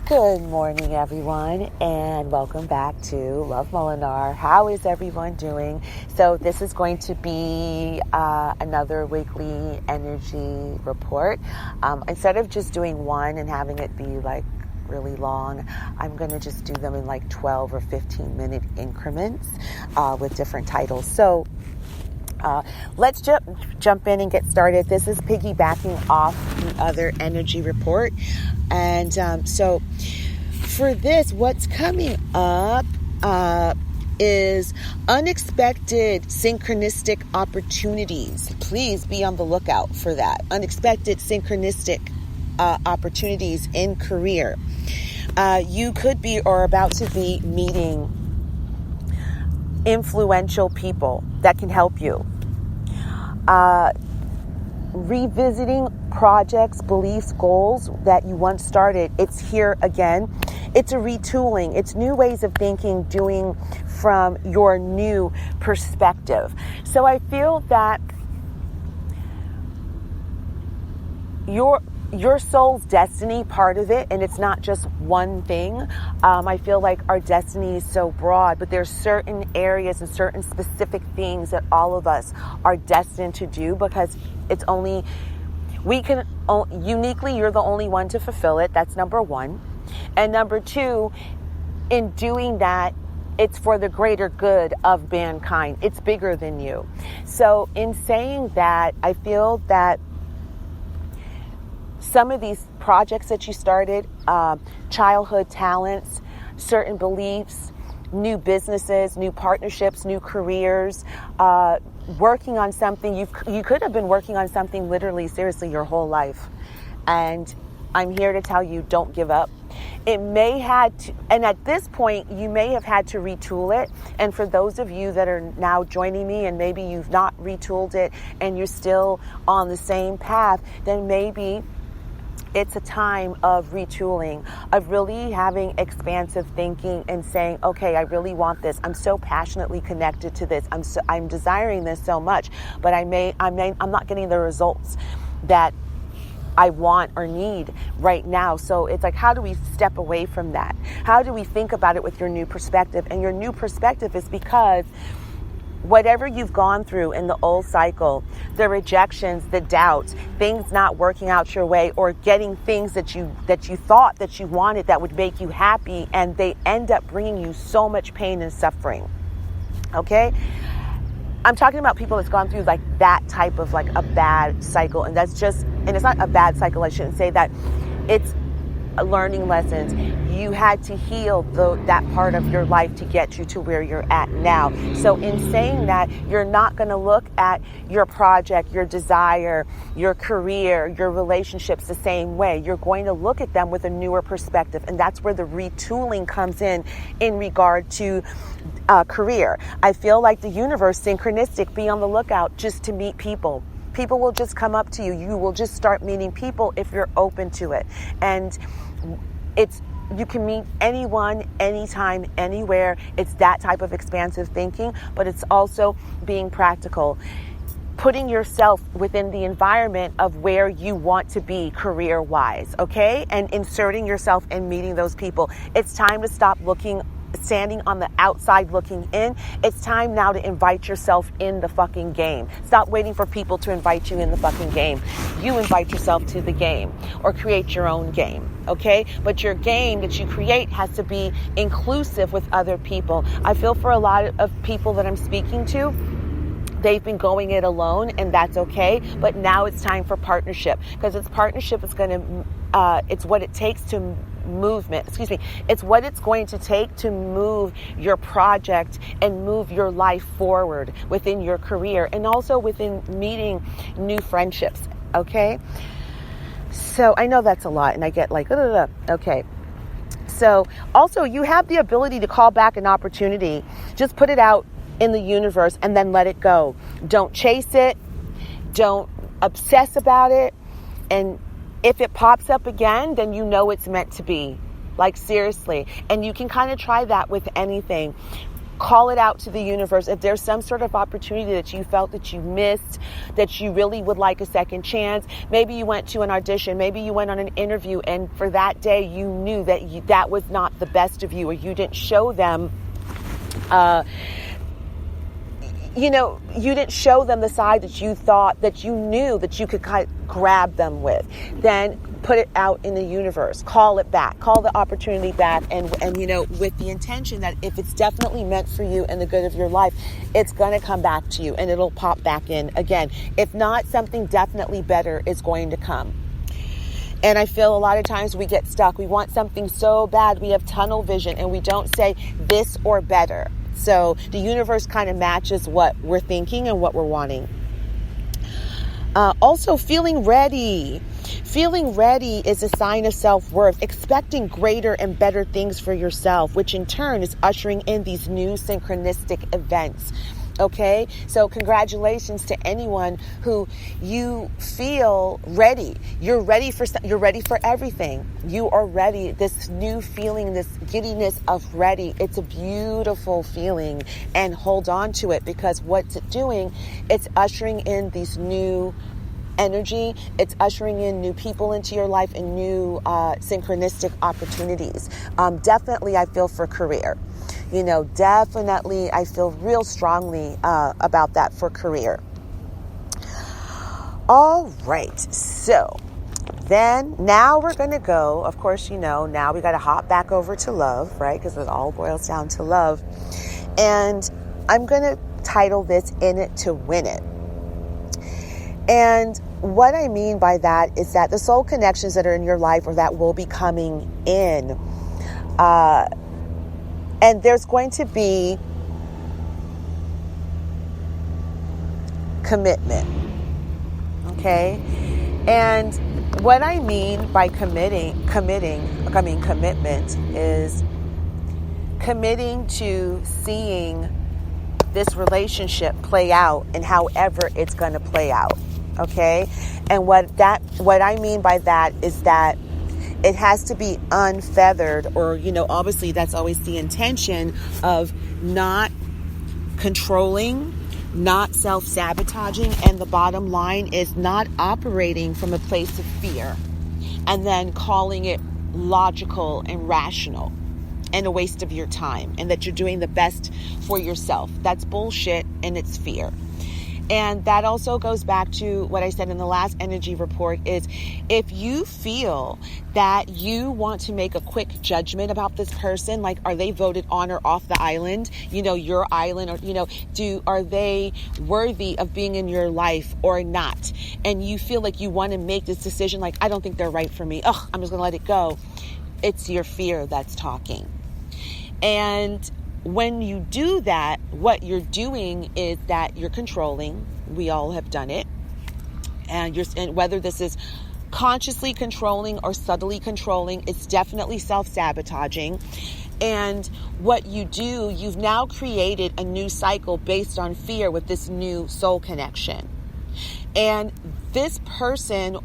Good morning, everyone, and welcome back to Love Molinar. How is everyone doing? So this is going to be another weekly energy report. Instead of just doing one and having it be like really long, I'm going to just do them in like 12 or 15 minute increments with different titles. So let's jump in and get started. This is piggybacking off the other energy report. And so for this, what's coming up is unexpected synchronistic opportunities. Please be on the lookout for that. Unexpected synchronistic opportunities in career. You could be or about to be meeting influential people that can help you. Revisiting projects, beliefs, goals that you once started. It's here again. It's a retooling. It's new ways of thinking, doing from your new perspective. So I feel that your soul's destiny, part of it, and it's not just one thing. I feel like our destiny is so broad, but there's certain areas and certain specific things that all of us are destined to do, because it's only, we can, uniquely, you're the only one to fulfill it. That's number one. And number two, in doing that, it's for the greater good of mankind. It's bigger than you. So in saying that, I feel that some of these projects that you started, childhood talents, certain beliefs, new businesses, new partnerships, new careers, working on something, you could have been working on something literally, seriously, your whole life. And I'm here to tell you, don't give up. It may had to, and at this point, you may have had to retool it. And for those of you that are now joining me and maybe you've not retooled it and you're still on the same path, then maybe it's a time of retooling, of really having expansive thinking and saying, okay, I really want this. I'm so passionately connected to this. I'm desiring this so much, but I'm not getting the results that I want or need right now. So it's like, how do we step away from that? How do we think about it with your new perspective? And your new perspective is because whatever you've gone through in the old cycle, the rejections, the doubts, things not working out your way, or getting things that you thought that you wanted that would make you happy, and they end up bringing you so much pain and suffering. Okay? I'm talking about people that's gone through like that type of like a bad cycle, and that's just, and it's not a bad cycle, I shouldn't say that. It's learning lessons. You had to heal that part of your life to get you to where you're at now. So in saying that, you're not going to look at your project, your desire, your career, your relationships the same way. You're going to look at them with a newer perspective. And that's where the retooling comes in regard to career. I feel like the universe, synchronistic, be on the lookout just to meet people. People will just come up to you. You will just start meeting people if you're open to it. And you can meet anyone, anytime, anywhere. It's that type of expansive thinking, but it's also being practical. Putting yourself within the environment of where you want to be career-wise, okay? And inserting yourself and meeting those people. It's time to stop standing on the outside looking in. It's time now to invite yourself in the fucking game. Stop waiting for people to invite you in the fucking game. You invite yourself to the game, or create your own game, okay? But your game that you create has to be inclusive with other people. I feel for a lot of people that I'm speaking to, they've been going it alone, and that's okay. But now it's time for partnership, because partnership is going to, it's what it takes to it's what it's going to take to move your project and move your life forward within your career, and also within meeting new friendships, okay? So I know that's a lot, and I get like, okay. So also, you have the ability to call back an opportunity. Just put it out in the universe and then let it go. Don't chase it. Don't obsess about it. And if it pops up again, then you know it's meant to be. Like, seriously. And you can kind of try that with anything. Call it out to the universe. If there's some sort of opportunity that you felt that you missed, that you really would like a second chance, maybe you went to an audition, maybe you went on an interview, and for that day you knew that that was not the best of you, or you didn't show them you didn't show them the side that you thought, that you knew that you could grab them with. Then put it out in the universe. Call it back. Call the opportunity back. And with the intention that if it's definitely meant for you and the good of your life, it's going to come back to you and it'll pop back in again. If not, something definitely better is going to come. And I feel a lot of times we get stuck. We want something so bad. We have tunnel vision and we don't say this or better. So the universe kind of matches what we're thinking and what we're wanting. Also, feeling ready. Feeling ready is a sign of self-worth, expecting greater and better things for yourself, which in turn is ushering in these new synchronistic events. Okay, so congratulations to anyone who you feel ready. You're ready for everything. You are ready. This new feeling, this giddiness of ready. It's a beautiful feeling, and hold on to it, because what's it doing? It's ushering in these new energy. It's ushering in new people into your life and new synchronistic opportunities. Definitely, I feel for career. Definitely, I feel real strongly about that for career. All right. So then now we're going to go, of course, now we got to hop back over to love, right? Because it all boils down to love. And I'm going to title this In It to Win It. And what I mean by that is that the soul connections that are in your life or that will be coming in, and there's going to be commitment, okay? And what I mean by commitment is committing to seeing this relationship play out and however it's going to play out, okay? And what I mean by that is that it has to be unfeathered, or, obviously that's always the intention of not controlling, not self-sabotaging, and the bottom line is not operating from a place of fear and then calling it logical and rational and a waste of your time and that you're doing the best for yourself. That's bullshit, and it's fear. And that also goes back to what I said in the last energy report is if you feel that you want to make a quick judgment about this person, like are they voted on or off the island, your island, or, are they worthy of being in your life or not? And you feel like you want to make this decision, like, I don't think they're right for me. I'm just going to let it go. It's your fear that's talking. And when you do that, what you're doing is that you're controlling. We all have done it. And whether this is consciously controlling or subtly controlling, it's definitely self-sabotaging. And what you do, you've now created a new cycle based on fear with this new soul connection. And this person,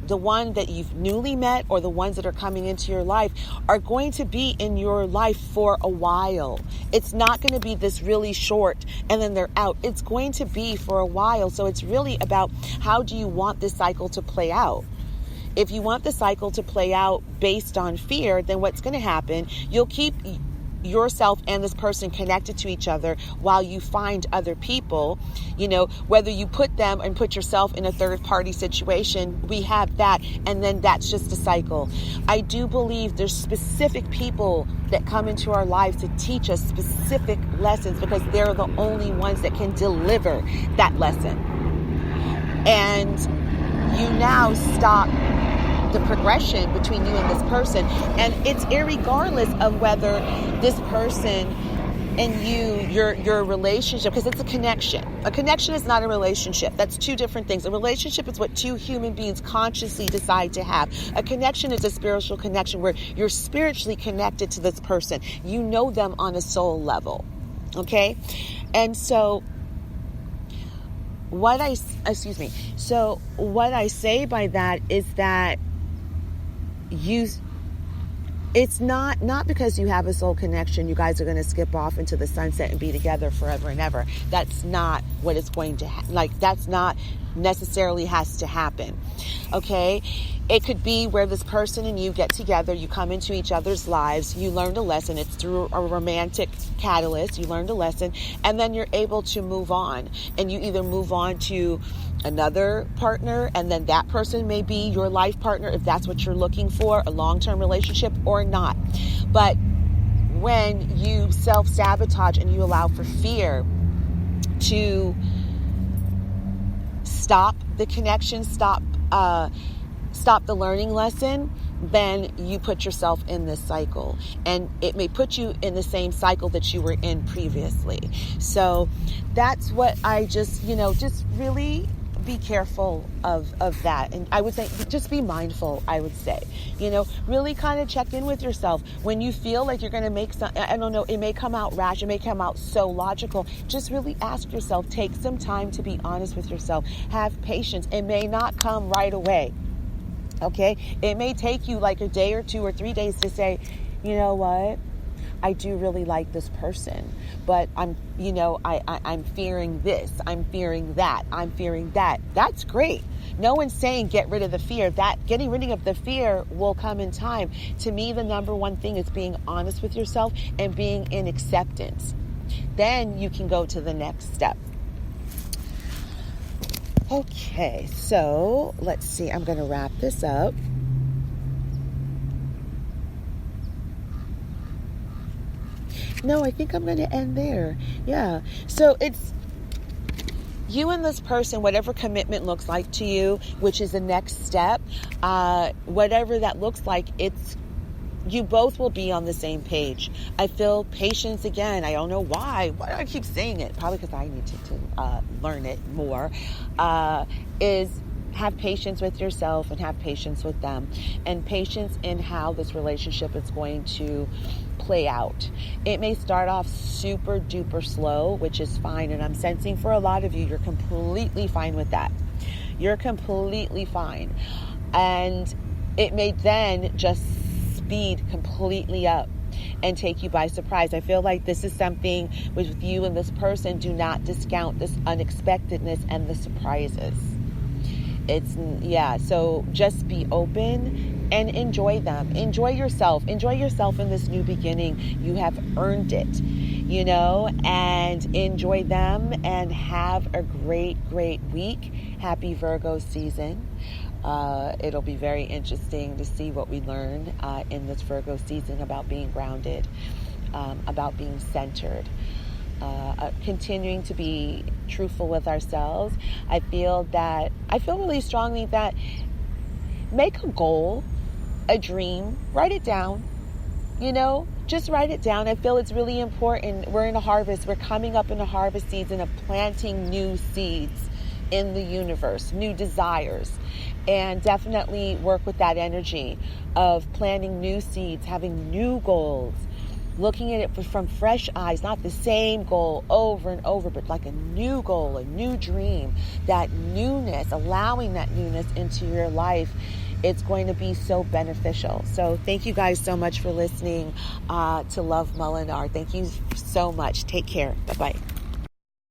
the one that you've newly met or the ones that are coming into your life, are going to be in your life for a while. It's not going to be this really short and then they're out. It's going to be for a while. So it's really about how do you want this cycle to play out? If you want the cycle to play out based on fear, then what's going to happen, you'll keep yourself and this person connected to each other while you find other people, whether you put them and put yourself in a third party situation, we have that. And then that's just a cycle. I do believe there's specific people that come into our lives to teach us specific lessons because they're the only ones that can deliver that lesson. And you now stop the progression between you and this person, and it's irregardless of whether this person and your relationship, because it's a connection. A connection is not a relationship. That's two different things. A relationship is what two human beings consciously decide to have. A connection is a spiritual connection where you're spiritually connected to this person. You know them on a soul level, okay? And so what I say by that is that it's not because you have a soul connection, you guys are going to skip off into the sunset and be together forever and ever. That's not what it's going to that's not necessarily has to happen. Okay? It could be where this person and you get together, you come into each other's lives, you learned a lesson. It's through a romantic catalyst. You learned a lesson, and then you're able to move on. And you either move on to another partner, and then that person may be your life partner if that's what you're looking for, a long-term relationship, or not. But when you self-sabotage and you allow for fear to stop the connection, stop the learning lesson, then you put yourself in this cycle, and it may put you in the same cycle that you were in previously. So that's what I just really be careful of that. And I would say just be mindful, I would say, really kind of check in with yourself. When you feel like you're going to make some, I don't know, it may come out rash, it may come out so logical. Just really ask yourself, take some time to be honest with yourself. Have patience. It may not come right away. Okay? It may take you like a day or 2 or 3 days to say, you know what? I do really like this person, but I'm fearing this, I'm fearing that, I'm fearing that. That's great. No one's saying get rid of the fear. That getting rid of the fear will come in time. To me, the number one thing is being honest with yourself and being in acceptance. Then you can go to the next step. Okay, so let's see. I'm going to wrap this up. No, I think I'm going to end there. Yeah. So it's you and this person, whatever commitment looks like to you, which is the next step, whatever that looks like, you both will be on the same page. I feel patience again. I don't know why. Why do I keep saying it? Probably because I need to learn it more. Is have patience with yourself and have patience with them, and patience in how this relationship is going to play out. It may start off super duper slow, which is fine. And I'm sensing for a lot of you, you're completely fine with that. You're completely fine. And it may then just speed completely up and take you by surprise. I feel like this is something with you and this person. Do not discount this unexpectedness and the surprises. So just be open and enjoy them. Enjoy yourself in this new beginning. You have earned it, and enjoy them and have a great, great week. Happy Virgo season. It'll be very interesting to see what we learn in this Virgo season about being grounded, about being centered. Continuing to be truthful with ourselves. I feel really strongly that make a goal, a dream, write it down, just write it down. I feel it's really important. We're in a harvest. We're coming up in a harvest season of planting new seeds in the universe, new desires, and definitely work with that energy of planting new seeds, having new goals, looking at it from fresh eyes, not the same goal over and over, but like a new goal, a new dream, that newness, allowing that newness into your life. It's going to be so beneficial. So thank you guys so much for listening to Love Molinar. Thank you so much. Take care. Bye-bye.